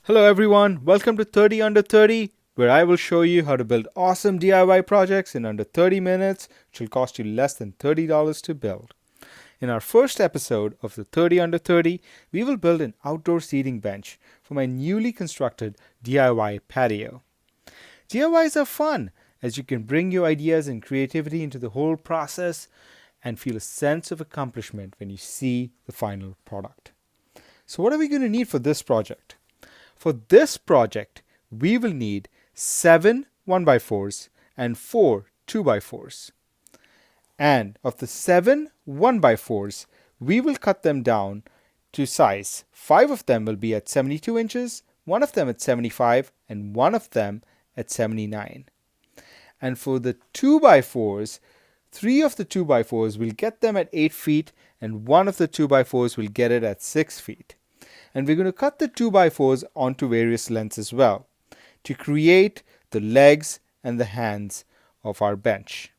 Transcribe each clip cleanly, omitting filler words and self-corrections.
Hello everyone, welcome to 30 Under 30, where I will show you how to build awesome DIY projects in under 30 minutes, which will cost you less than $30 to build. In our first episode of the 30 Under 30, we will build an outdoor seating bench for my newly constructed DIY patio. DIYs are fun, as you can bring your ideas and creativity into the whole process and feel a sense of accomplishment when you see the final product. So what are we going to need for this project? For this project, we will need 7 1x4s and 4 2x4s. And of the 7 1x4s, we will cut them down to size. 5 of them will be at 72 inches, 1 of them at 75, and 1 of them at 79. And for the 2x4s, 3 of the 2x4s will get them at 8 feet, and 1 of the 2x4s will get it at 6 feet. And we're going to cut the 2x4s onto various lengths as well to create the legs and the hands of our bench.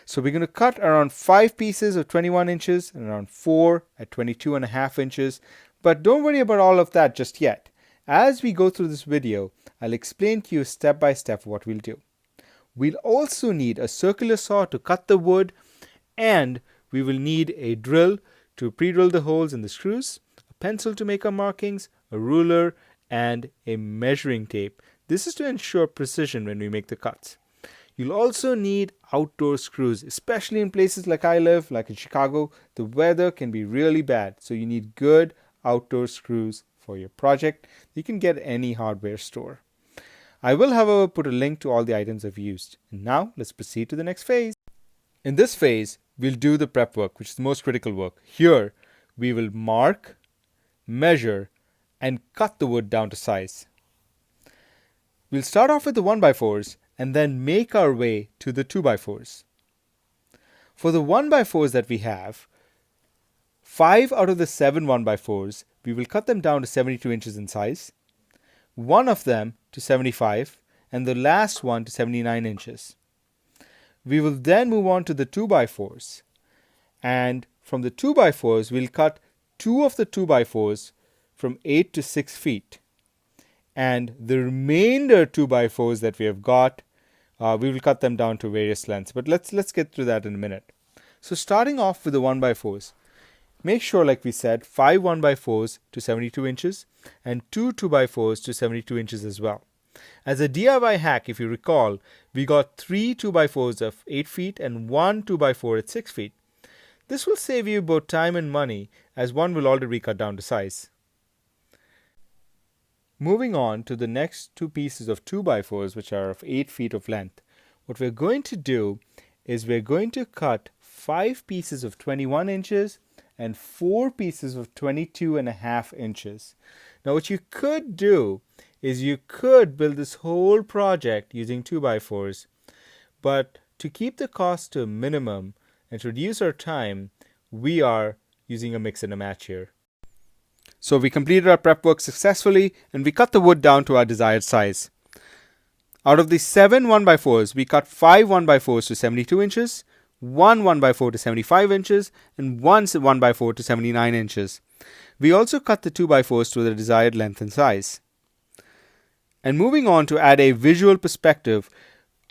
So we're going to cut around 5 pieces of 21 inches and around 4 at 22.5 inches. But don't worry about all of that just yet. As we go through this video, I'll explain to you step by step what we'll do. We'll also need a circular saw to cut the wood, and we will need a drill to pre-drill the holes in the screws, a pencil to make our markings, a ruler, and a measuring tape. This is to ensure precision when we make the cuts. You'll also need outdoor screws, especially in places like I live, like in Chicago. The weather can be really bad, so you need good outdoor screws for your project. You can get any hardware store. I will, however, put a link to all the items I've used. And now, let's proceed to the next phase. In this phase, we'll do the prep work, which is the most critical work. Here, we will mark, measure, and cut the wood down to size. We'll start off with the 1x4s and then make our way to the 2x4s. For the 1x4s that we have, 5 out of the 7 1x4s, we will cut them down to 72 inches in size, 1 of them to 75, and the last one to 79 inches. We will then move on to the 2x4s, and from the 2x4s, we'll cut 2 of the 2x4s from 8 to 6 feet. And the remainder 2x4s that we have got, we will cut them down to various lengths. But let's get through that in a minute. So starting off with the 1x4s, make sure, like we said, 5 1x4s to 72 inches and 2 2x4s to 72 inches as well. As a DIY hack, if you recall, we got 3 2x4s of 8 feet and 1 2x4 at 6 feet. This will save you both time and money, as one will already be cut down to size. Moving on to the next 2 pieces of 2x4s, which are of 8 feet of length. What we're going to do is we're going to cut 5 pieces of 21 inches and 4 pieces of 22.5 inches. Now what you could do is you could build this whole project using 2x4s, but to keep the cost to a minimum and to reduce our time, we are using a mix and a match here. So we completed our prep work successfully and we cut the wood down to our desired size. Out of the 7 1x4s, we cut 5 1x4s to 72 inches, 1 1x4 to 75 inches, and 1 1x4 to 79 inches. We also cut the 2x4s to the desired length and size. And moving on to add a visual perspective,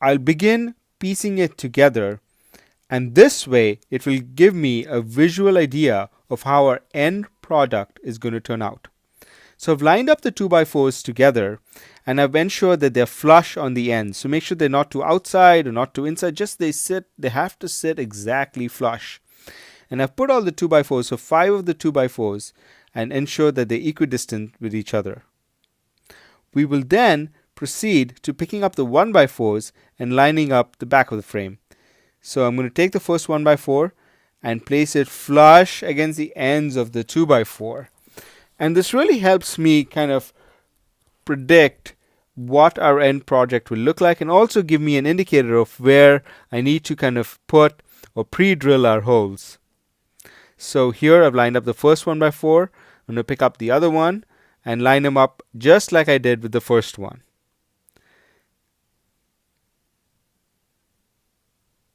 I'll begin piecing it together, and this way it will give me a visual idea of how our end product is going to turn out. So I've lined up the 2x4s together, and I've ensured that they're flush on the ends. So make sure they're not too outside or not too inside, just they have to sit exactly flush. And I've put all the 2x4s, so 5 of the 2x4s, and ensure that they're equidistant with each other. We will then proceed to picking up the 1x4s and lining up the back of the frame. So I'm going to take the first 1x4 and place it flush against the ends of the 2x4. And this really helps me kind of predict what our end project will look like and also give me an indicator of where I need to kind of put or pre-drill our holes. So here I've lined up the first 1x4. I'm going to pick up the other one and line them up just like I did with the first one.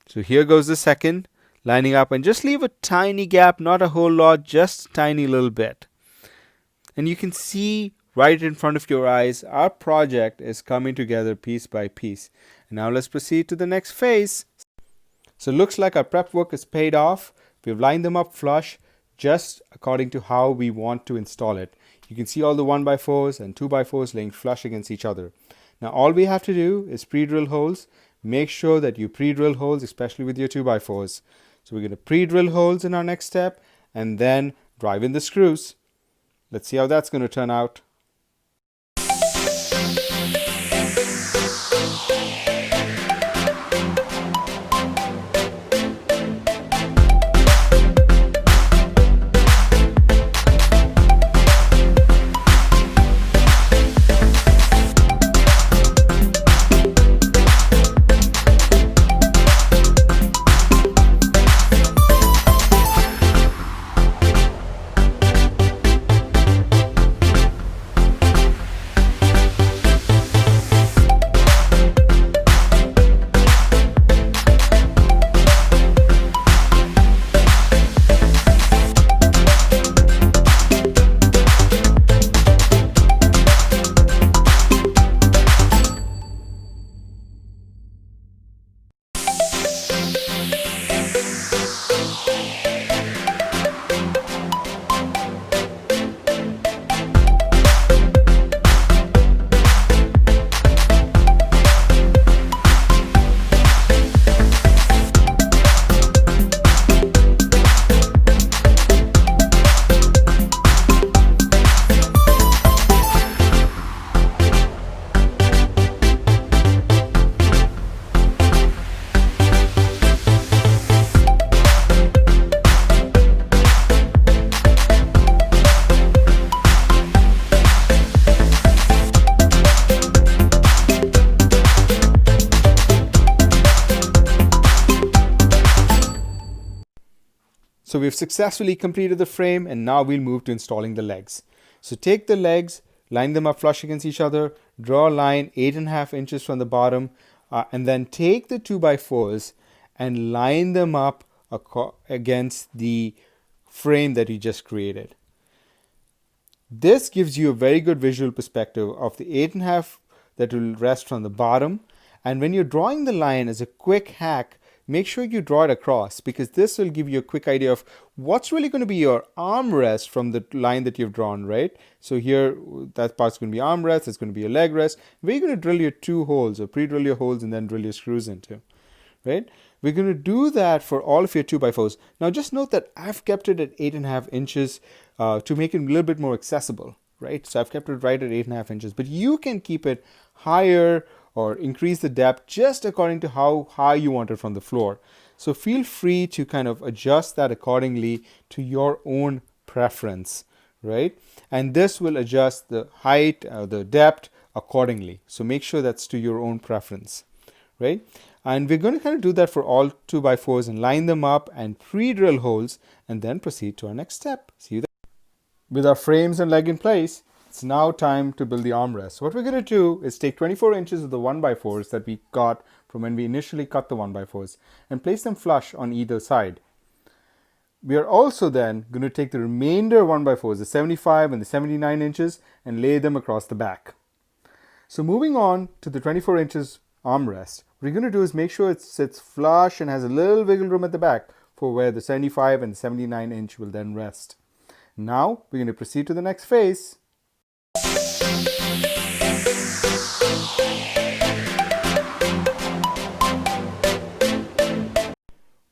So here goes the second, lining up, and just leave a tiny gap, not a whole lot, just a tiny little bit. And you can see right in front of your eyes, our project is coming together piece by piece. And now let's proceed to the next phase. So it looks like our prep work is paid off. We've lined them up flush just according to how we want to install it. You can see all the 1x4s and 2x4s laying flush against each other. Now all we have to do is pre-drill holes. Make sure that you pre-drill holes, especially with your 2x4s. So we're going to pre-drill holes in our next step and then drive in the screws. Let's see how that's going to turn out. So we've successfully completed the frame, and now we'll move to installing the legs. So take the legs, line them up flush against each other, draw a line 8.5 inches from the bottom, and then take the 2x4s and line them up against the frame that you just created. This gives you a very good visual perspective of the 8.5 that will rest from the bottom. And when you're drawing the line as a quick hack, make sure you draw it across, because this will give you a quick idea of what's really going to be your armrest from the line that you've drawn, right? So here, that part's going to be armrest, it's going to be a leg rest. Where you're going to drill your 2 holes, or pre-drill your holes and then drill your screws into, right? We're going to do that for all of your 2x4s. Now just note that I've kept it at 8.5 inches to make it a little bit more accessible, right? So I've kept it right at 8.5 inches, but you can keep it higher or increase the depth just according to how high you want it from the floor. So feel free to kind of adjust that accordingly to your own preference, right? And this will adjust the height, the depth accordingly. So make sure that's to your own preference, right? And we're going to kind of do that for all 2x4s and line them up and pre-drill holes and then proceed to our next step. See you there. With our frames and leg in place, it's now time to build the armrest. So what we're going to do is take 24 inches of the 1x4s that we got from when we initially cut the 1x4s and place them flush on either side. We are also then going to take the remainder 1x4s, the 75 and the 79 inches, and lay them across the back. So moving on to the 24 inches armrest, what we're going to do is make sure it sits flush and has a little wiggle room at the back for where the 75 and 79 inch will then rest. Now we're going to proceed to the next phase.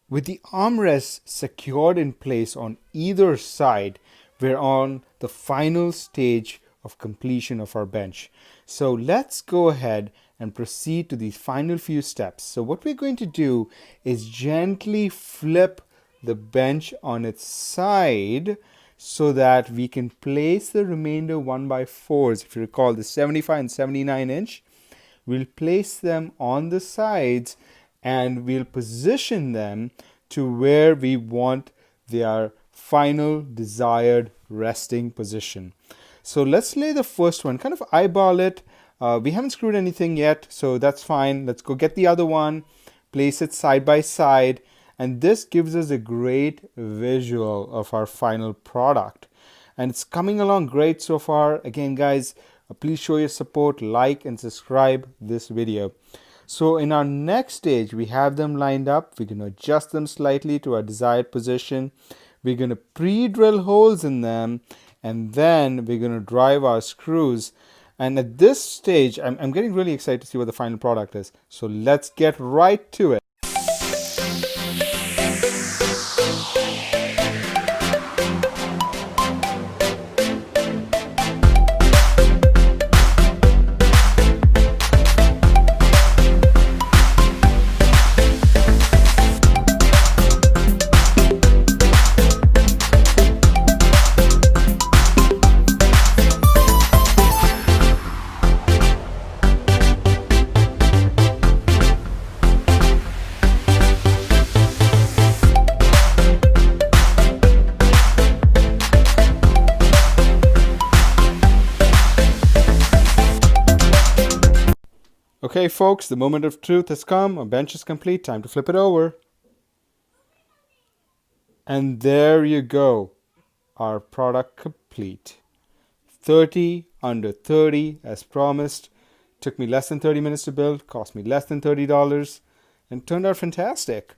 With the armrests secured in place on either side, we're on the final stage of completion of our bench. So let's go ahead and proceed to these final few steps. So what we're going to do is gently flip the bench on its side so that we can place the remainder 1x4s. If you recall, the 75 and 79 inch, we'll place them on the sides and we'll position them to where we want their final desired resting position. So let's lay the first one, kind of eyeball it. We haven't screwed anything yet, so that's fine. Let's go get the other one, place it side by side, and this gives us a great visual of our final product. and it's coming along great so far. Again, guys, please show your support, like and subscribe this video. So in our next stage, we have them lined up. We're going to adjust them slightly to our desired position. We're going to pre-drill holes in them, and then we're going to drive our screws. And at this stage, I'm getting really excited to see what the final product is. So let's get right to it. Okay, folks, the moment of truth has come. Our bench is complete. Time to flip it over. And there you go. Our product complete. 30 under 30 as promised. Took me less than 30 minutes to build. Cost me less than $30. And turned out fantastic.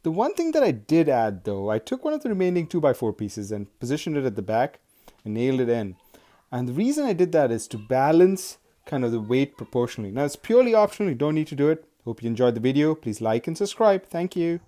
The one thing that I did add, though, I took one of the remaining 2x4 pieces and positioned it at the back and nailed it in. And the reason I did that is to balance kind of the weight proportionally. Now, it's purely optional. You don't need to do it. Hope you enjoyed the video. Please like and subscribe. Thank you.